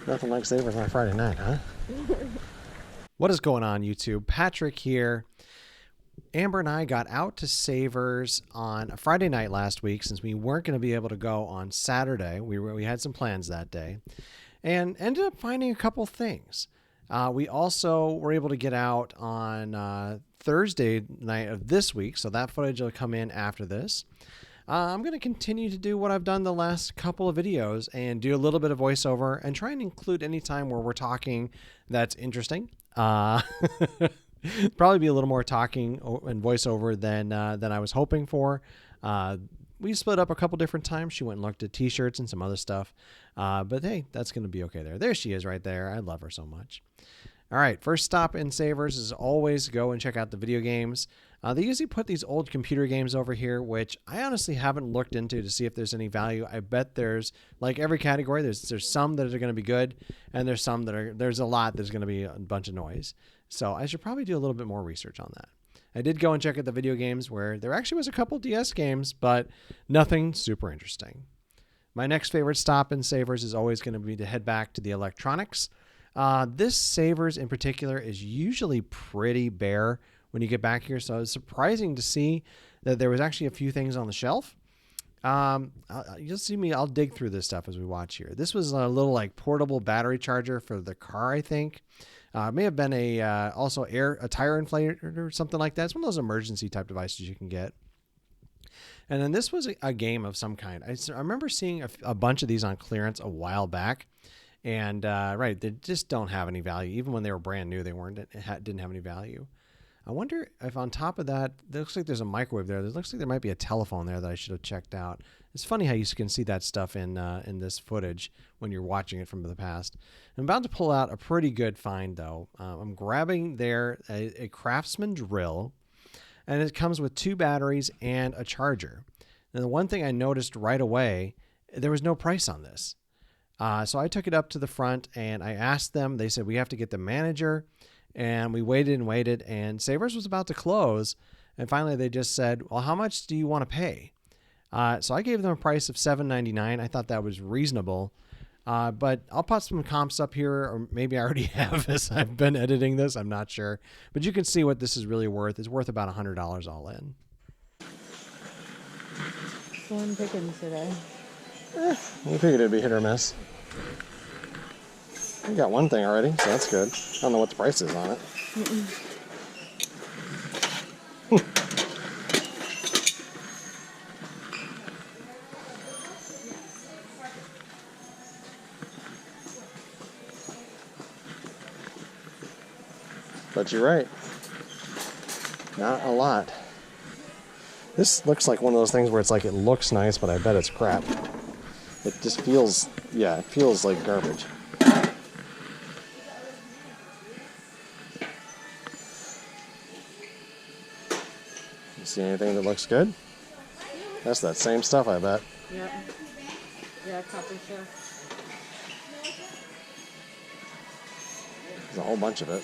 Nothing like Savers on a Friday night, huh? What is going on, YouTube? Patrick here. Amber and I got out to Savers on a Friday night last week since we weren't going to be able to go on Saturday. We had some plans that day and ended up finding a couple things. We also were able to get out on Thursday night of this week, so that footage will come in after this. I'm going to continue to do what I've done the last couple of videos and do a little bit of voiceover and try and include any time where we're talking that's interesting. Probably be a little more talking and voiceover than I was hoping for. We split up a couple different times. She went and looked at t-shirts and some other stuff. But hey, that's going to be okay there. There she is right there. I love her so much. All right, first stop in Savers is always go and check out the video games. They usually put these old computer games over here, which I honestly haven't looked into to see if there's any value. I bet there's, like every category, there's some that are going to be good, and there's some that are, there's a lot that's going to be a bunch of noise. So I should probably do a little bit more research on that. I did go and check out the video games where there actually was a couple DS games, but nothing super interesting. My next favorite stop in Savers is always going to be to head back to the electronics. This Savers in particular is usually pretty bare when you get back here, so it's surprising to see that there was actually a few things on the shelf. You'll see me, I'll dig through this stuff as we watch here. This was a little like portable battery charger for the car, I think. It may have been also a tire inflator or something like that. It's one of those emergency type devices you can get. And then this was a game of some kind. I remember seeing a bunch of these on clearance a while back. And right, they just don't have any value. Even when they were brand new, they didn't have any value. I wonder if on top of that, it looks like there's a microwave there. It looks like there might be a telephone there that I should have checked out. It's funny how you can see that stuff in this footage when you're watching it from the past. I'm about to pull out a pretty good find, though. I'm grabbing there a Craftsman Drill, and it comes with 2 batteries and a charger. And the one thing I noticed right away, there was no price on this. So I took it up to the front and I asked them. They said, we have to get the manager. And we waited and waited, and Savers was about to close. And finally they just said, well, how much do you want to pay? So I gave them a price of $7.99. I thought that was reasonable. But I'll put some comps up here, or maybe I already have as I've been editing this. I'm not sure. But you can see what this is really worth. It's worth about $100 all in. Slim pickings today. We figured it'd be hit or miss. We got one thing already, so that's good. I don't know what the price is on it. But you're right. Not a lot. This looks like one of those things where it's like it looks nice, but I bet it's crap. It just feels, yeah, it feels like garbage. See anything that looks good? That's that same stuff, I bet. Yep. Yeah, copper chef. There's a whole bunch of it.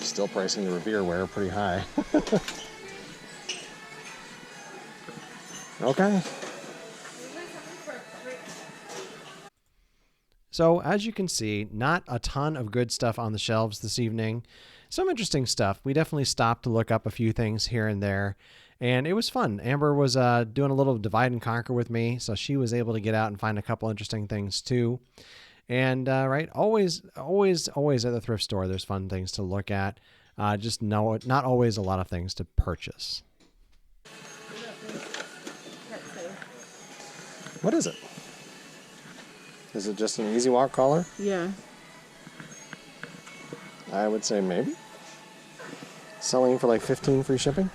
Still pricing the Revere ware pretty high. Okay. So as you can see, not a ton of good stuff on the shelves this evening. Some interesting stuff. We definitely stopped to look up a few things here and there, and it was fun. Amber was doing a little divide and conquer with me, so she was able to get out and find a couple interesting things too. And right, always at the thrift store, there's fun things to look at. Just know it, not always a lot of things to purchase. What is it? Is it just an easy walk collar? Yeah. I would say maybe. Selling for like $15 free shipping.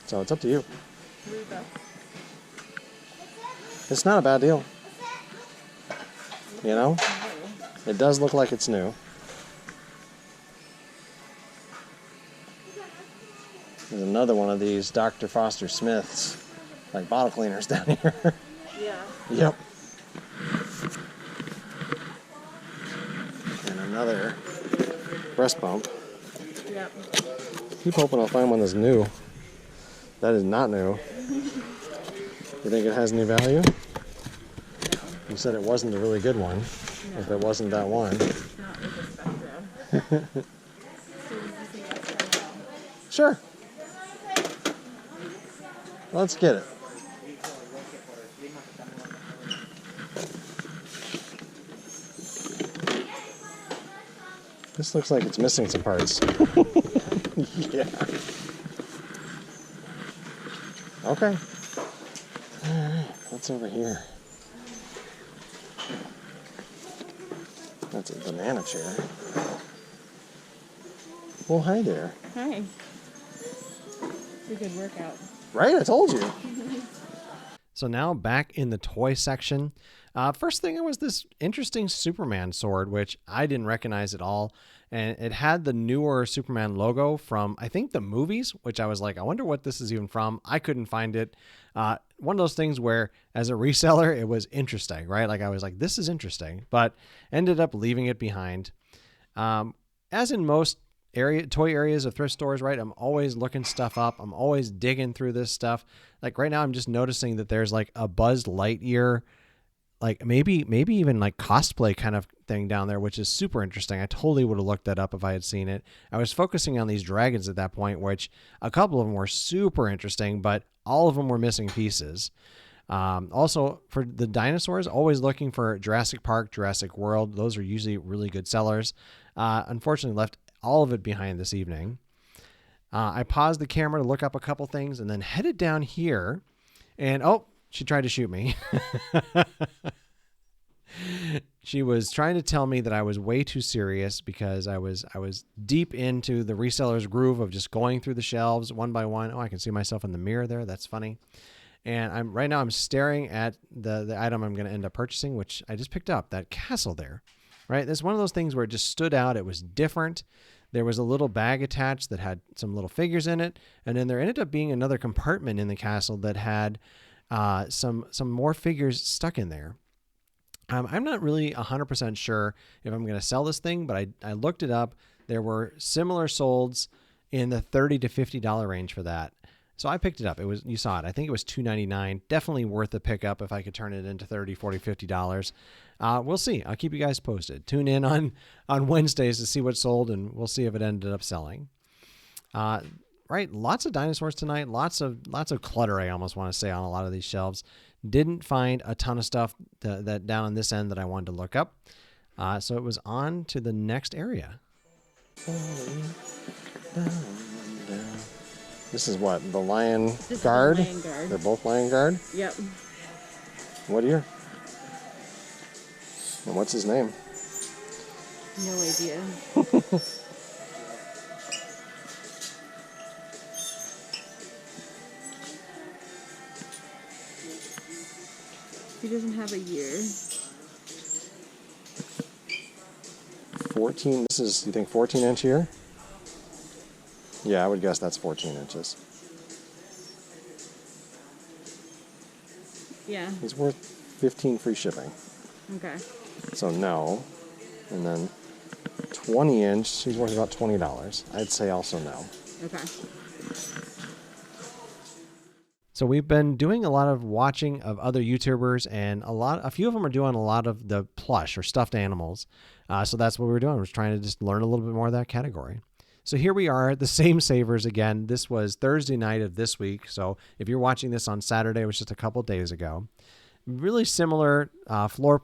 So it's up to you. It's not a bad deal. You know? It does look like it's new. There's another one of these Dr. Foster Smiths, like bottle cleaners down here. Yeah. Yep. And another breast pump. Yep. Keep hoping I'll find one that's new. That is not new. You think it has any value? You said it wasn't a really good one. No. If it wasn't that one. Not with a spectrum. Sure. Let's get it. This looks like it's missing some parts. Yeah. Okay. Alright, what's over here? That's a banana chair. Well, hi there. Hi. It's a good workout. Right? I told you. So now back in the toy section. First thing was this interesting Superman sword, which I didn't recognize at all. And it had the newer Superman logo from, I think, the movies, which I was like, I wonder what this is even from. I couldn't find it. One of those things where, as a reseller, it was interesting, right? Like I was like, this is interesting, but ended up leaving it behind. As in most toy areas of thrift stores, right? I'm always looking stuff up. I'm always digging through this stuff. Like right now, I'm just noticing that there's like a Buzz Lightyear, like maybe even like cosplay kind of thing down there, which is super interesting. I totally would have looked that up if I had seen it. I was focusing on these dragons at that point, which a couple of them were super interesting, but all of them were missing pieces. Also for the dinosaurs, always looking for Jurassic Park, Jurassic World. Those are usually really good sellers. Unfortunately left all of it behind this evening. I paused the camera to look up a couple things and then headed down here and, she tried to shoot me. She was trying to tell me that I was way too serious because I was deep into the reseller's groove of just going through the shelves one by one. Oh, I can see myself in the mirror there. That's funny. And right now I'm staring at the item I'm going to end up purchasing, which I just picked up, that castle there, right? This is one of those things where it just stood out. It was different. There was a little bag attached that had some little figures in it. And then there ended up being another compartment in the castle that had some more figures stuck in there. I'm not really 100% sure if I'm going to sell this thing, but I looked it up. There were similar solds in the $30 to $50 range for that. So I picked it up. You saw it. I think it was $2.99. Definitely worth a pickup if I could turn it into $30, $40, $50. We'll see. I'll keep you guys posted. Tune in on Wednesdays to see what sold, and we'll see if it ended up selling. Right, lots of dinosaurs tonight. Lots of clutter, I almost want to say, on a lot of these shelves. Didn't find a ton of stuff that down on this end that I wanted to look up. So it was on to the next area. This is what? The Lion Guard? Lion Guard. They're both Lion Guard? Yep. What year? And what's his name? No idea. He doesn't have a year. 14. This is, you think 14-inch here? Yeah, I would guess that's 14 inches. Yeah. He's worth 15 free shipping. Okay. So no. And then 20-inch, he's worth about $20. I'd say also no. Okay. So we've been doing a lot of watching of other YouTubers, and a few of them are doing a lot of the plush or stuffed animals. So that's what we were doing. We're trying to just learn a little bit more of that category. So here we are, the same savers again. This was Thursday night of this week. So if you're watching this on Saturday, it was just a couple days ago. Really similar floor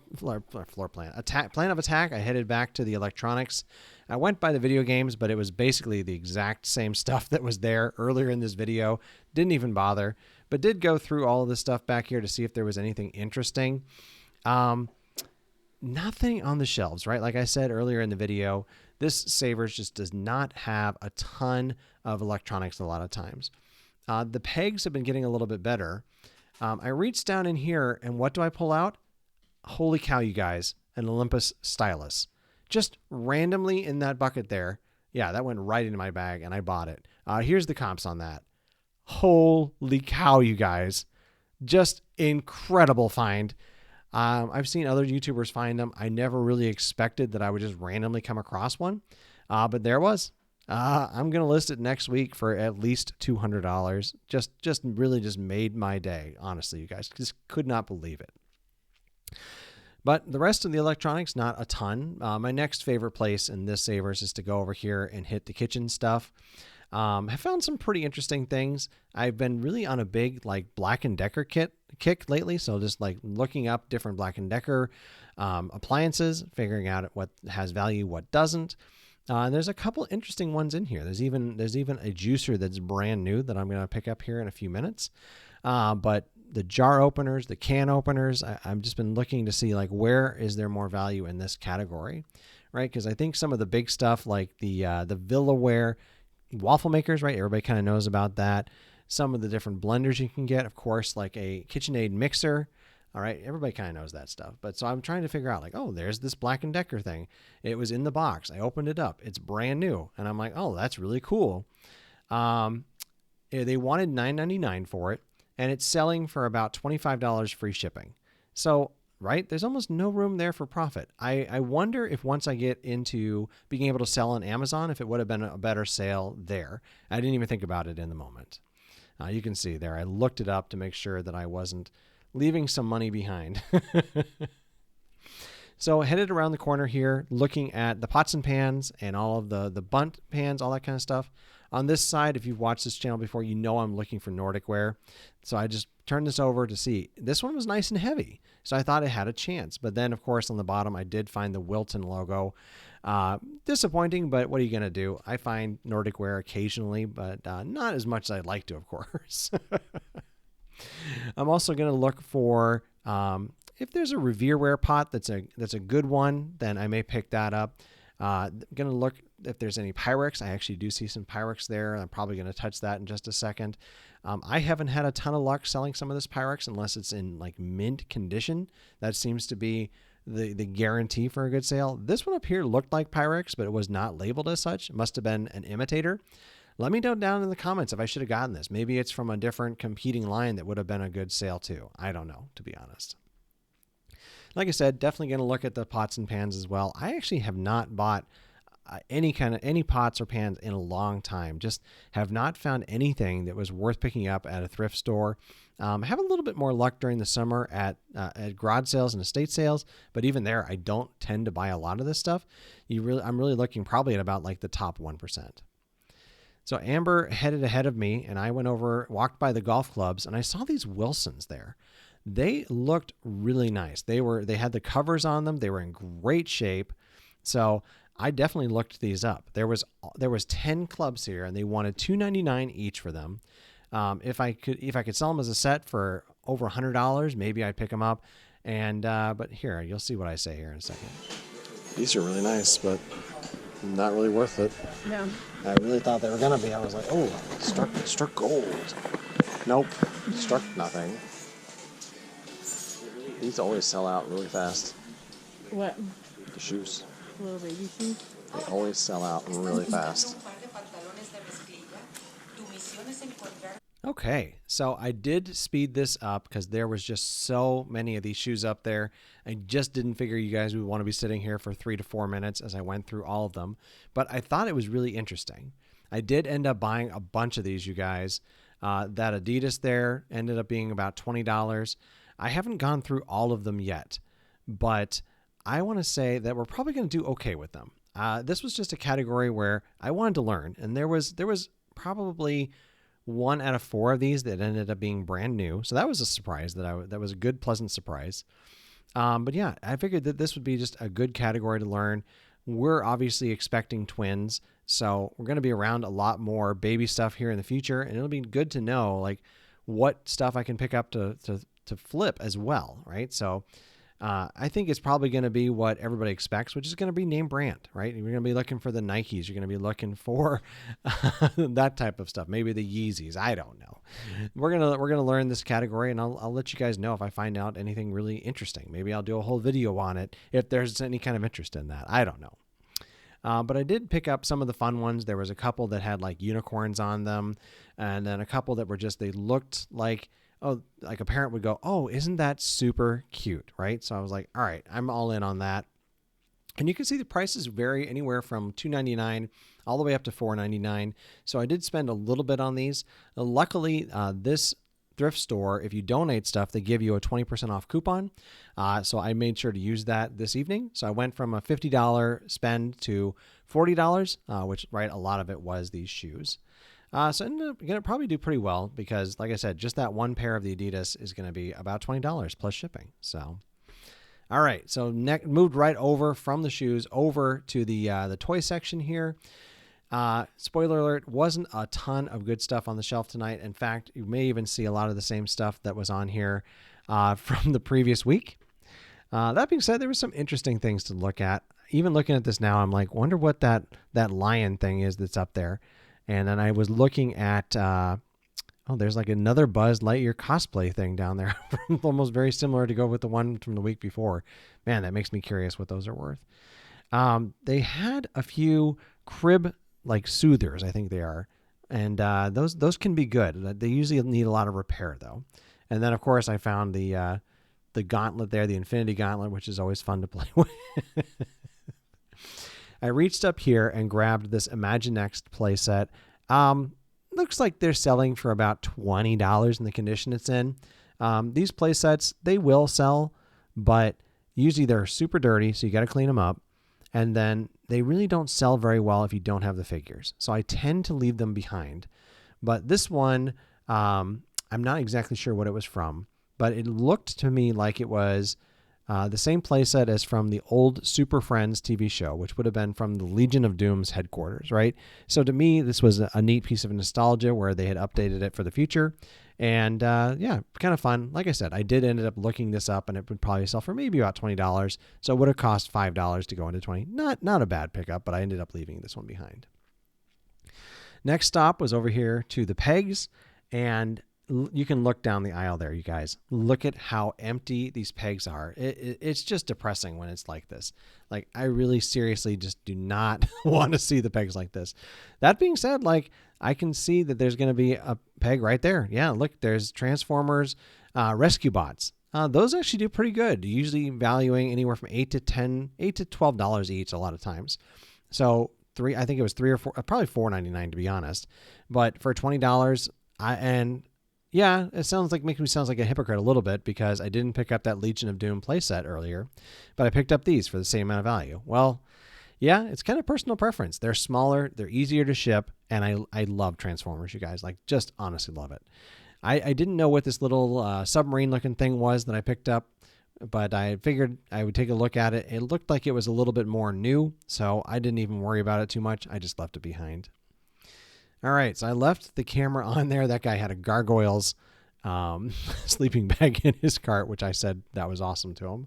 plan. Plan of attack. I headed back to the electronics. I went by the video games, but it was basically the exact same stuff that was there earlier in this video. Didn't even bother, but did go through all of this stuff back here to see if there was anything interesting. Nothing on the shelves, right? Like I said earlier in the video, this Savers just does not have a ton of electronics a lot of times. The pegs have been getting a little bit better. I reached down in here, and what do I pull out? Holy cow, you guys, an Olympus stylus. Just randomly in that bucket there. Yeah, that went right into my bag, and I bought it. Here's the comps on that. Holy cow, you guys. Just incredible find. I've seen other YouTubers find them. I never really expected that I would just randomly come across one, but there was. I'm going to list it next week for at least $200. Just really just made my day. Honestly, you guys just could not believe it. But the rest of the electronics, not a ton. My next favorite place in this Savers is to go over here and hit the kitchen stuff. I found some pretty interesting things. I've been really on a big like Black & Decker kick lately. So just like looking up different Black & Decker appliances, figuring out what has value, what doesn't. And there's a couple interesting ones in here. There's even a juicer that's brand new that I'm going to pick up here in a few minutes. But the jar openers, the can openers, I've just been looking to see like where is there more value in this category, right? Because I think some of the big stuff like the Villaware waffle makers, right? Everybody kind of knows about that. Some of the different blenders you can get, of course, like a KitchenAid mixer. All right, everybody kind of knows that stuff. But so I'm trying to figure out like, oh, there's this Black & Decker thing. It was in the box. I opened it up. It's brand new. And I'm like, oh, that's really cool. They wanted $9.99 for it. And it's selling for about $25 free shipping. So, right, there's almost no room there for profit. I wonder if once I get into being able to sell on Amazon, if it would have been a better sale there. I didn't even think about it in the moment. You can see there, I looked it up to make sure that I wasn't leaving some money behind. So headed around the corner here, looking at the pots and pans and all of the bunt pans, all that kind of stuff. On this side, if you've watched this channel before, you know I'm looking for Nordic Ware. So I just turned this over to see. This one was nice and heavy, so I thought it had a chance. But then, of course, on the bottom, I did find the Wilton logo. Disappointing, but what are you going to do? I find Nordic Ware occasionally, but not as much as I'd like to, of course. I'm also going to look for if there's a Revereware pot that's a good one, then I may pick that up. Going to look if there's any Pyrex. I actually do see some Pyrex there. I'm probably going to touch that in just a second. I haven't had a ton of luck selling some of this Pyrex unless it's in like mint condition. That seems to be the guarantee for a good sale. This one up here looked like Pyrex, but it was not labeled as such. It must have been an imitator. Let me know down in the comments if I should have gotten this. Maybe it's from a different competing line that would have been a good sale too. I don't know, to be honest. Like I said, definitely going to look at the pots and pans as well. I actually have not bought any pots or pans in a long time. Just have not found anything that was worth picking up at a thrift store. Have a little bit more luck during the summer at garage sales and estate sales, but even there, I don't tend to buy a lot of this stuff. I'm really looking probably at about like the top 1%. So Amber headed ahead of me, and I walked by the golf clubs, and I saw these Wilsons there. They looked really nice. They had the covers on them. They were in great shape. So I definitely looked these up. There was 10 clubs here, and they wanted $2.99 each for them. If I could sell them as a set for over $100, maybe I'd pick them up. And but here, you'll see what I say here in a second. These are really nice, but not really worth it. No. I really thought they were gonna be. I was like, oh, struck gold. Nope, struck nothing. These always sell out really fast. What? The shoes. Little baby shoes? They always sell out really fast. Okay, so I did speed this up because there was just so many of these shoes up there. I just didn't figure you guys would want to be sitting here for 3 to 4 minutes as I went through all of them. But I thought it was really interesting. I did end up buying a bunch of these, you guys. That Adidas there ended up being about $20. I haven't gone through all of them yet, but I want to say that we're probably going to do okay with them. This was just a category where I wanted to learn, and there was probably 1 out of 4 of these that ended up being brand new. So that was a surprise. That was a good, pleasant surprise. But yeah, I figured that this would be just a good category to learn. We're obviously expecting twins, so we're going to be around a lot more baby stuff here in the future, and it'll be good to know like what stuff I can pick up to flip as well, right? So I think it's probably going to be what everybody expects, which is going to be name brand, right? You're going to be looking for the Nikes. You're going to be looking for that type of stuff. Maybe the Yeezys. I don't know. We're gonna learn this category, and I'll let you guys know if I find out anything really interesting. Maybe I'll do a whole video on it if there's any kind of interest in that. I don't know. But I did pick up some of the fun ones. There was a couple that had like unicorns on them, and then a couple that were they looked like, oh, like a parent would go, oh, isn't that super cute, right? So I was like, all right, I'm all in on that. And you can see the prices vary anywhere from $2.99 all the way up to $4.99. So I did spend a little bit on these. Luckily, this thrift store, if you donate stuff, they give you a 20% off coupon. So I made sure to use that this evening. So I went from a $50 spend to $40, which, right, a lot of it was these shoes. So I'm going to probably do pretty well because, like I said, just that one pair of the Adidas is going to be about $20 plus shipping. So, all right. So moved right over from the shoes over to the toy section here. Spoiler alert, wasn't a ton of good stuff on the shelf tonight. In fact, you may even see a lot of the same stuff that was on here from the previous week. That being said, there were some interesting things to look at. Even looking at this now, I'm like, wonder what that lion thing is that's up there. And then I was looking at, there's like another Buzz Lightyear cosplay thing down there. Almost very similar to go with the one from the week before. Man, that makes me curious what those are worth. They had a few crib like soothers, I think they are. And those can be good. They usually need a lot of repair though. And then of course I found the gauntlet there, the Infinity Gauntlet, which is always fun to play with. I reached up here and grabbed this Imaginext Playset. Looks like they're selling for about $20 in the condition it's in. These playsets, they will sell, but usually they're super dirty, so you got to clean them up. And then they really don't sell very well if you don't have the figures. So I tend to leave them behind. But this one, I'm not exactly sure what it was from, but it looked to me like it was the same playset as from the old Super Friends TV show, which would have been from the Legion of Doom's headquarters, right? So to me, this was a neat piece of nostalgia where they had updated it for the future. And yeah, kind of fun. Like I said, I did end up looking this up, and it would probably sell for maybe about $20. So it would have cost $5 to go into $20. Not a bad pickup, but I ended up leaving this one behind. Next stop was over here to the pegs, and you can look down the aisle there, you guys. Look at how empty these pegs are. It's just depressing when it's like this. Like, I really seriously just do not want to see the pegs like this. That being said, like, I can see that there's going to be a peg right there. Yeah, look, there's Transformers Rescue Bots. Those actually do pretty good, usually valuing anywhere from $8 to $12 each a lot of times. So I think it was $3 or $4, probably $4.99 to be honest. But for $20, yeah, it makes me sound like a hypocrite a little bit because I didn't pick up that Legion of Doom playset earlier, but I picked up these for the same amount of value. Well, yeah, it's kind of personal preference. They're smaller, they're easier to ship, and I love Transformers, you guys. Like, just honestly love it. I didn't know what this little submarine-looking thing was that I picked up, but I figured I would take a look at it. It looked like it was a little bit more new, so I didn't even worry about it too much. I just left it behind. All right, so I left the camera on there. That guy had a gargoyles sleeping bag in his cart, which I said that was awesome to him.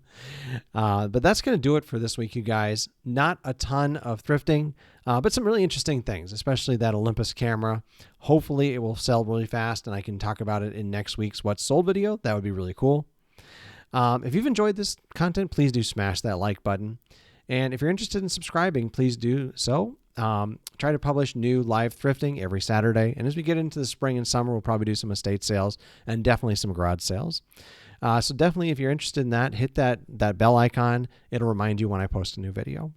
But that's going to do it for this week, you guys. Not a ton of thrifting, but some really interesting things, especially that Olympus camera. Hopefully it will sell really fast, and I can talk about it in next week's What's Sold video. That would be really cool. If you've enjoyed this content, please do smash that like button. And if you're interested in subscribing, please do so. Try to publish new live thrifting every Saturday. And as we get into the spring and summer, we'll probably do some estate sales and definitely some garage sales. So definitely, if you're interested in that, hit that bell icon. It'll remind you when I post a new video.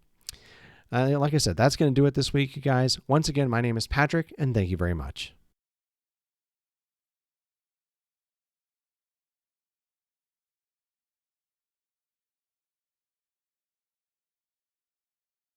Like I said, that's going to do it this week, you guys. Once again, my name is Patrick, and thank you very much.